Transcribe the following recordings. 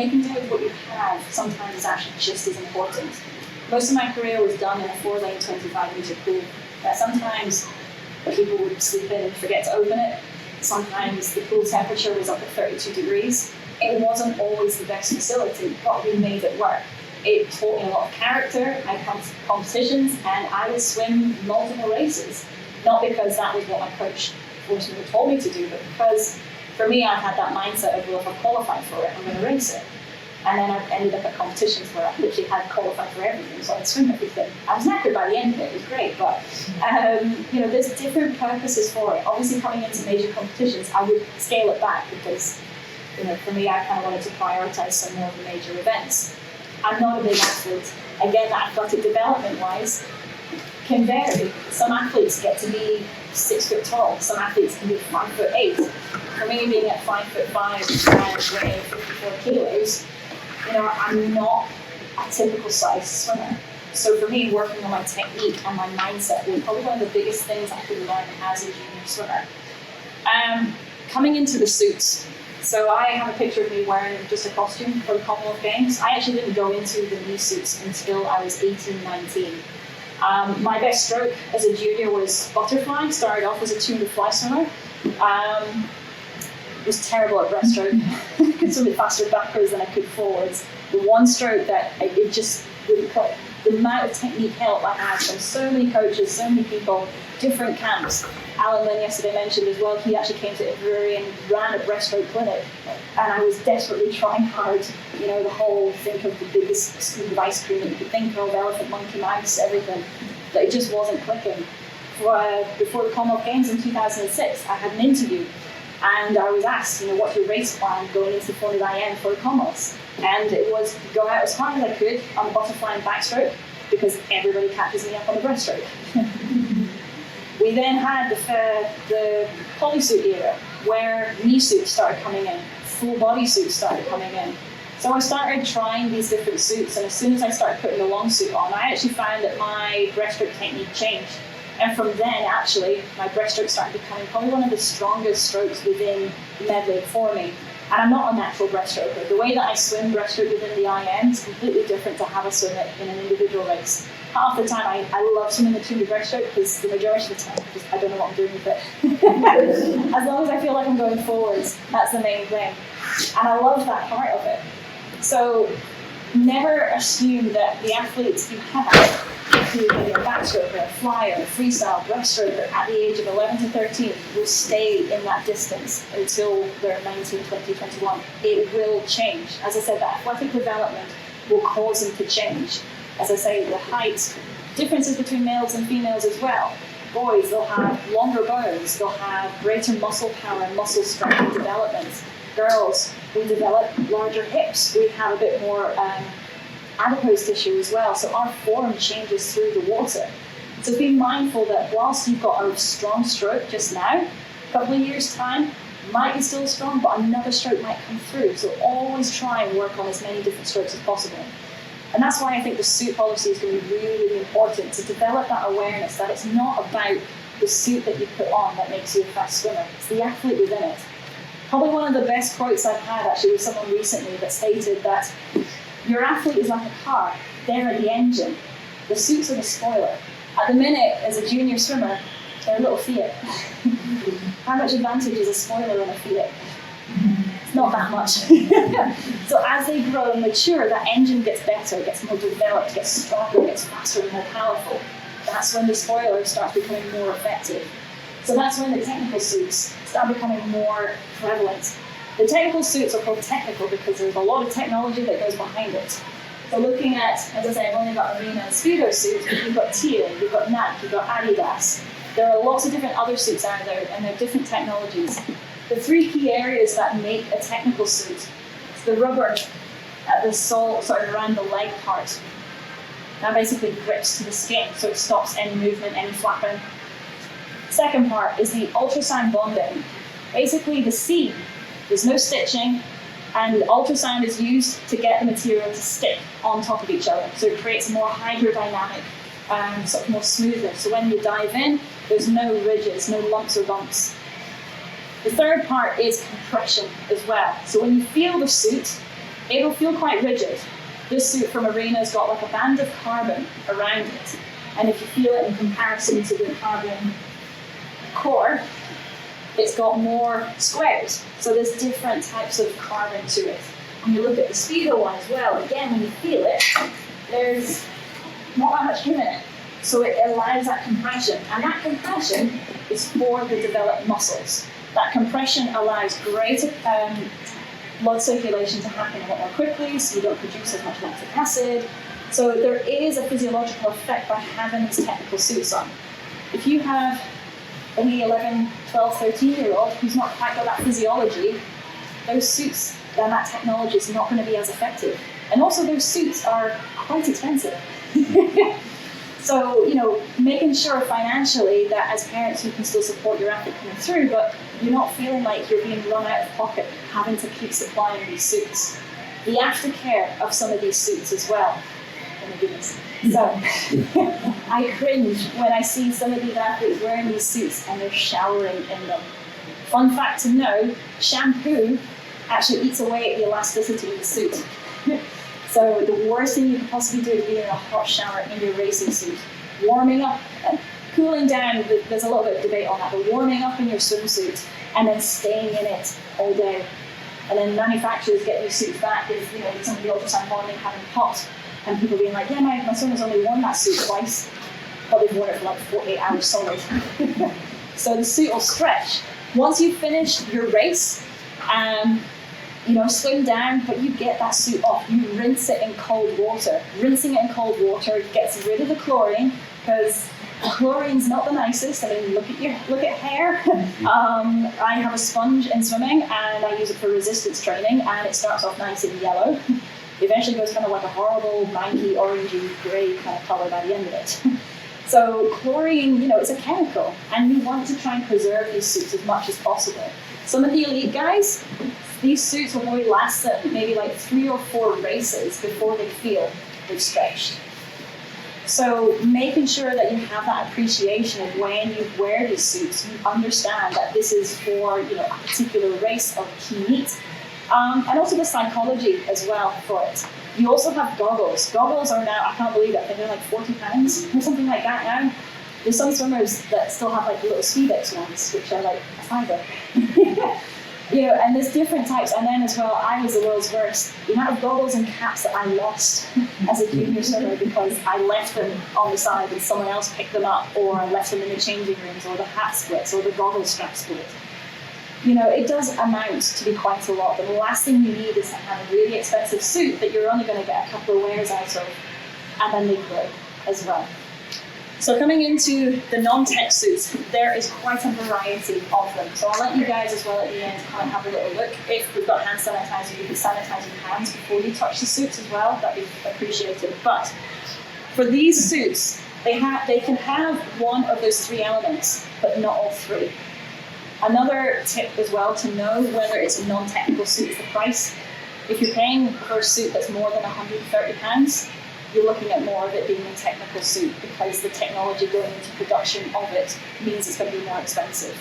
making do with what you have sometimes is actually just as important. Most of my career was done in a 4-lane 25-meter pool. Sometimes people would sleep in and forget to open it. Sometimes the pool temperature was up at 32 degrees. It wasn't always the best facility, but we made it work. It taught me a lot of character. I had competitions, and I would swim multiple races. Not because that was what my coach fortunately told me to do, but because for me, I had that mindset of, well, if I qualify for it, I'm going to race it. And then I ended up at competitions where I literally had qualified for everything, so I'd swim everything. I was knackered by the end of it, it was great, but there's different purposes for it. Obviously, coming into major competitions, I would scale it back because, for me, I kind of wanted to prioritize some more of the major events. I'm not a big athlete. Again, athletic development-wise can vary. Some athletes get to be 6 foot tall. Some athletes can be 5'8". For me, being at 5'5" and weighing 54 kilos, I'm not a typical size swimmer. So for me, working on my technique and my mindset was probably one of the biggest things I could learn as a junior swimmer. Coming into the suits. So I have a picture of me wearing just a costume for the Commonwealth Games. I actually didn't go into the knee suits until I was 18, 19. My best stroke as a junior was butterfly. Started off as a 200 fly swimmer. Was terrible at breaststroke. I could swim it faster backwards than I could forwards. The one stroke that it just wouldn't put. The amount of technique help I had from so many coaches, so many people, different camps. Alan Lynn yesterday mentioned as well, he actually came to Inverurie and ran a breaststroke clinic. And I was desperately trying hard, the whole think of the biggest scoop of ice cream that you could think of, elephant, monkey, mouse, everything. But it just wasn't clicking. Before the Commonwealth Games in 2006, I had an interview. And I was asked, what's your race plan going into the 400 IM for the Commonwealths? And it was go out as hard as I could on the butterfly and backstroke because everybody catches me up on the breaststroke. We then had the polysuit era where knee suits started coming in, full body suits started coming in. So I started trying these different suits, and as soon as I started putting the long suit on, I actually found that my breaststroke technique changed. And from then, actually, my breaststroke started becoming probably one of the strongest strokes within the medley for me. And I'm not a natural breaststroker. The way that I swim breaststroke within the IM is completely different to how I swim it in an individual race. Half the time, I love swimming the 200 breaststroke because the majority of the time, I don't know what I'm doing with it. As long as I feel like I'm going forwards, that's the main thing. And I love that part of it. So never assume that the athletes you have, who are a backstroker, a flyer, a freestyle, breaststroker at the age of 11 to 13 will stay in that distance until they're 19, 20, 21. It will change. As I said, the athletic development will cause them to change. As I say, the height, differences between males and females as well. Boys, they'll have longer bones, they'll have greater muscle power and muscle strength and development. Girls, we develop larger hips, we have a bit more adipose tissue as well, so our form changes through the water. So be mindful that whilst you've got a strong stroke just now, a couple of years' time, might be still strong, but another stroke might come through. So always try and work on as many different strokes as possible. And that's why I think the suit policy is going to be really, really important, to develop that awareness that it's not about the suit that you put on that makes you a fast swimmer. It's the athlete within it. Probably one of the best quotes I've had actually was someone recently that stated that your athlete is like a car. They're the engine. The suits are the spoiler. At the minute, as a junior swimmer, they're a little Fiat. How much advantage is a spoiler on a Fiat? It's not that much. So as they grow and mature, that engine gets better, gets more developed, gets stronger, gets faster and more powerful. That's when the spoiler starts becoming more effective. So that's when the technical suits start becoming more prevalent. The technical suits are called technical because there's a lot of technology that goes behind it. So looking at, as I say, I've only got Arena and Speedo suits, but you've got Teal, you've got Nike, you've got Adidas. There are lots of different other suits out there, and they're different technologies. The three key areas that make a technical suit is the rubber at the sole, sort of around the leg part. That basically grips to the skin, so it stops any movement, any flapping. Second part is the ultrasound bonding. Basically, the seam. There's no stitching, and ultrasound is used to get the material to stick on top of each other. So it creates a more hydrodynamic, sort of more smoothness. So when you dive in, there's no ridges, no lumps or bumps. The third part is compression as well. So when you feel the suit, it'll feel quite rigid. This suit from Arena's got like a band of carbon around it. And if you feel it in comparison to the carbon core, it's got more squares. So there's different types of carbon to it. When you look at the Speedo one as well, again, when you feel it, there's not that much give in it. So it allows that compression. And that compression is for the developed muscles. That compression allows greater blood circulation to happen a lot more quickly, so you don't produce as much lactic acid. So there is a physiological effect by having these technical suits on. If you have an 11, 12, 13-year-old who's not quite got that physiology, those suits and that technology is not going to be as effective. And also those suits are quite expensive. So, you know, making sure financially that as parents you can still support your athlete coming through, but you're not feeling like you're being run out of pocket having to keep supplying these suits. The aftercare of some of these suits as well. Oh my goodness. So, I cringe when I see some of these athletes wearing these suits and they're showering in them. Fun fact to know, shampoo actually eats away at the elasticity of the suit. So the worst thing you could possibly do is be in a hot shower in your racing suit. Warming up, cooling down, there's a little bit of debate on that, but warming up in your swimsuit and then staying in it all day. And then manufacturers get these suits back with, you know, some of the ultrasound bonding having popped and people being like, yeah, my son has only worn that suit twice, but they've worn it for like 48 hours solid. So the suit will stretch. Once you've finished your race, you know, swim down, but you get that suit off. You rinse it in cold water. Rinsing it in cold water gets rid of the chlorine, because chlorine's not the nicest. I mean, look at hair. I have a sponge in swimming, and I use it for resistance training, and it starts off nice and yellow. Eventually goes kind of like a horrible, manky, orangey, grey kind of colour by the end of it. So chlorine, you know, it's a chemical, and you want to try and preserve these suits as much as possible. Some of the elite guys, these suits will only last them maybe like 3 or 4 races before they feel they've stretched. So making sure that you have that appreciation of when you wear these suits, you understand that this is for, you know, a particular race or key meet. And also the psychology as well for it. You also have goggles. Goggles are now, I can't believe it, I think they're like £40 or something like that now. There's some swimmers that still have like little Speedex ones, which are like a fiver. You know, and there's different types. And then as well, I was the world's worst. The amount of goggles and caps that I lost as a junior swimmer because I left them on the side and someone else picked them up, or I left them in the changing rooms, or the hat splits, or the goggle strap split. You know, it does amount to be quite a lot, but the last thing you need is to have a really expensive suit that you're only going to get a couple of wears out of, and then they break as well. So coming into the non-tech suits, there is quite a variety of them. So I'll let you guys as well at the end kind of have a little look. If we've got hand sanitizer, you can sanitize your hands before you touch the suits as well. That'd be appreciated. But for these suits, they can have one of those 3 elements, but not all 3. Another tip as well to know whether it's a non-technical suit is the price. If you're paying for a suit that's more than £130, you're looking at more of it being a technical suit, because the technology going into production of it means it's going to be more expensive.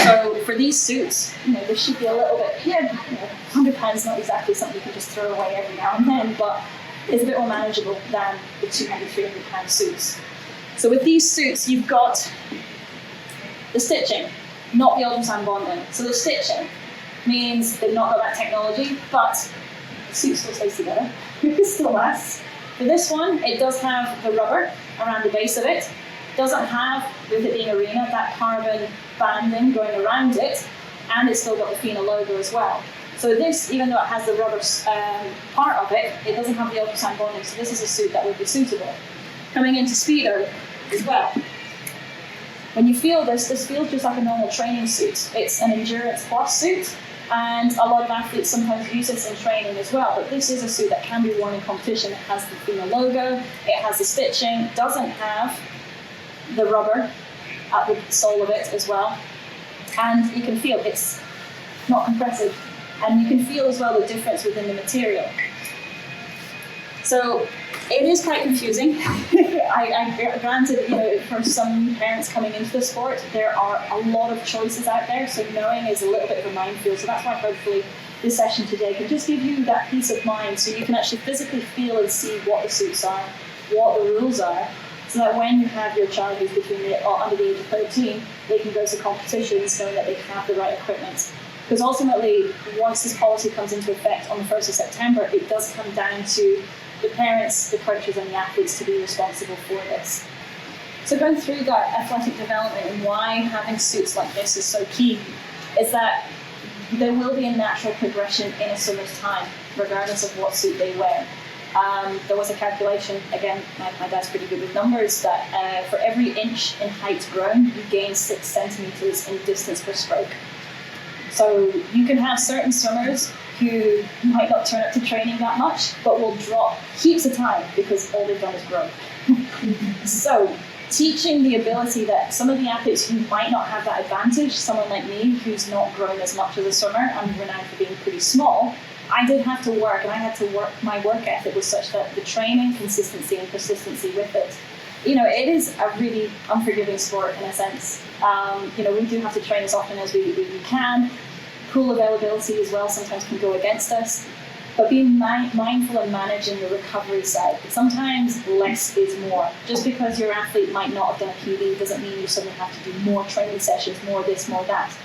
So for these suits, you know, there should be a little bit, £100 is not exactly something you can just throw away every now and then, but it's a bit more manageable than the £200, £300 suits. So with these suits, you've got the stitching, not the ultrasound bonding. So the stitching means they've not got that technology, but the suit still stays together. It still lasts. For this one, it does have the rubber around the base of it. It doesn't have, with it being Arena, that carbon banding going around it, and it's still got the FINA logo as well. So this, even though it has the rubber part of it, it doesn't have the ultrasound bonding, so this is a suit that would be suitable. Coming into Speedo as well. When you feel this feels just like a normal training suit. It's an endurance plus suit, and a lot of athletes sometimes use this in training as well, but this is a suit that can be worn in competition. It has the FINA logo, it has the stitching, doesn't have the rubber at the sole of it as well, and you can feel it's not compressive, and you can feel as well the difference within the material. So it is quite confusing. Granted, for some parents coming into the sport, there are a lot of choices out there, so knowing is a little bit of a minefield. So that's why hopefully this session today can just give you that peace of mind, so you can actually physically feel and see what the suits are, what the rules are, so that when you have your child who's under the age of 13, they can go to competitions knowing that they have the right equipment. Because ultimately, once this policy comes into effect on the 1st of September, it does come down to the parents, the coaches, and the athletes to be responsible for this. So going through that athletic development and why having suits like this is so key is that there will be a natural progression in a swimmer's time, regardless of what suit they wear. There was a calculation, again, my dad's pretty good with numbers, that for every inch in height grown, you gain 6 centimeters in distance per stroke. So you can have certain swimmers who might not turn up to training that much, but will drop heaps of time because all they've done is grow. So teaching the ability that some of the athletes who might not have that advantage, someone like me who's not grown as much as a swimmer and renowned for being pretty small, I did have to work, and I had to work, my work ethic was such that the training, consistency and persistency with it. It is a really unforgiving sport in a sense. We do have to train as often as we can. Pool availability as well sometimes can go against us. But being mindful and managing the recovery side. Sometimes less is more. Just because your athlete might not have done a PB doesn't mean you suddenly have to do more training sessions, more this, more that.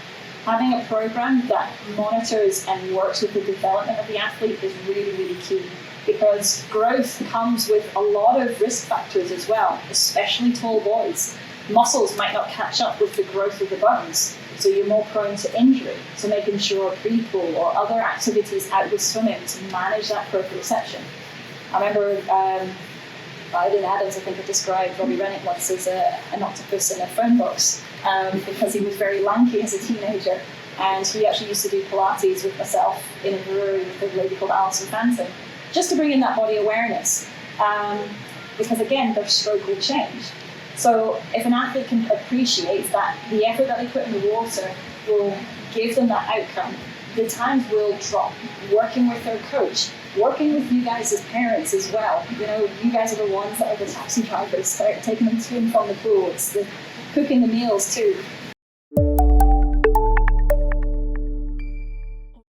Having a program that monitors and works with the development of the athlete is really, really key. Because growth comes with a lot of risk factors as well, especially tall boys. Muscles might not catch up with the growth of the bones, so you're more prone to injury. So making sure pre-pool or other activities out with swimming to manage that proprioception. I remember Biden Adams, I think, had described Robbie Rennick once as an octopus in a phone box because he was very lanky as a teenager. And he actually used to do Pilates with myself in a brewery with a lady called Alison Phantom, just to bring in that body awareness. Because again, their stroke will change. So if an athlete can appreciate that the effort that they put in the water will give them that outcome, the times will drop. Working with their coach, working with you guys as parents as well. You guys are the ones that are the taxi drivers, start taking them to and from the pool. It's the cooking the meals too.